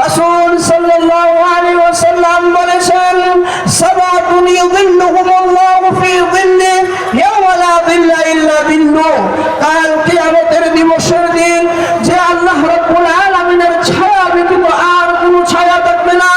রাসূল সাল্লাল্লাহু আলাইহি ওয়াসাল্লাম বলেছেন, সাবাতুন ইযিল্লুহুমুল্লাহু ফি যিল্লি ইয়াওমা লা যিল্লা ইল্লা যিল্লু। কাল কিয়ামতের দিবসের দিন যে আল্লাহ রাব্বুল আলামিনের ছায়া ব্যতীত আর কোনো ছায়া থাকবে না,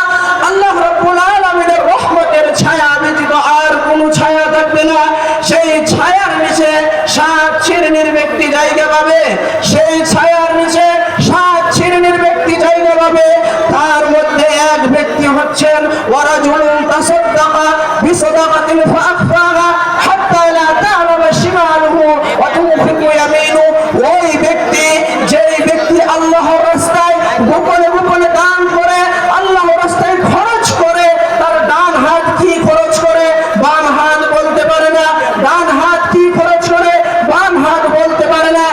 আল্লাহ রাব্বুল আলামিনের রহমতের ছায়া ব্যতীত আর কোনো ছায়া থাকবে না। সেই ছায়ার নিচে 7 শ্রেণীর ব্যক্তি জায়গা পাবে, সেই ছায়ার নিচে 7 শ্রেণীর ব্যক্তি জায়গা পাবে। তার মধ্যে এক ব্যক্তি হচ্ছেন ওয়ারাজুলুন তাসাদ্দাকা বিসাদাকাতিন ফাআখফাহা হাত্তা লা তা'লামা শিমালুহু ওয়া তুনফিকু ইয়ামিনু। ওই ব্যক্তি, যেই ব্যক্তি আল্লাহর রাস্তায় গোপনে গোপনে দান করে, আল্লাহর রাস্তায় খরচ করে, তার ডান হাত কি খরচ করে বাম হাত বলতে পারে না, ডান হাত কি খরচ করে বাম হাত বলতে পারে না,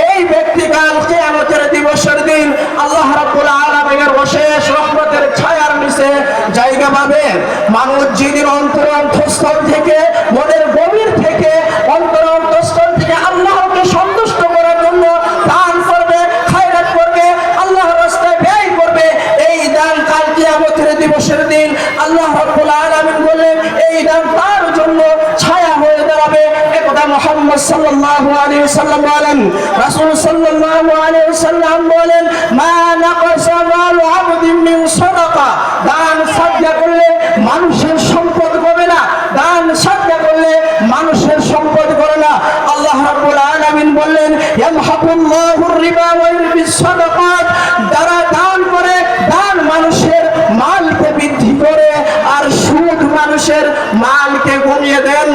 এই ব্যক্তি কাল কিয়ামতের দিবসের দিন আল্লাহ রাব্বুল আলামিনের অশেষ রহমতের ছায়ার নিচে জায়গা পাবে। মানুষ যেদিন অন্তরস্থল থেকে, মনের গভীর থেকে, অন্তরস্থল থেকে আল্লাহকে সন্তুষ্ট করার জন্য দান করবে, খায়রাত করবে, আল্লাহর রাস্তায় ব্যয় করবে, এই দান কাল কিয়ামতের দিবসের দিন আল্লাহ রাব্বুল আলামিন বলেন এই দান তার জন্য ছায়া হয়ে দাঁড়াবে। একথা মুহাম্মদ সাল্লাল্লাহু আলাইহি ওয়াসাল্লাম বলেন। রাসূল সাল্লাল্লাহু আলাইহি ওয়াসাল্লাম বলেন, মা নাকাসা মালু আবদিন মিন সাদাকা। দান সাদকা করলে মানুষের সম্পদ কমে না, দান সাদকা করলে মানুষের সম্পদ করে না। আল্লাহ রাব্বুল আলামিন বললেন, ইয়ামহাকুল্লাহুর রিবা ওয়া ইউরবিস সাদাকাত। যারা দান করে, দান মানুষের মালকে বৃদ্ধি করে আর সুদ মানুষের মালকে কমিয়ে দেন।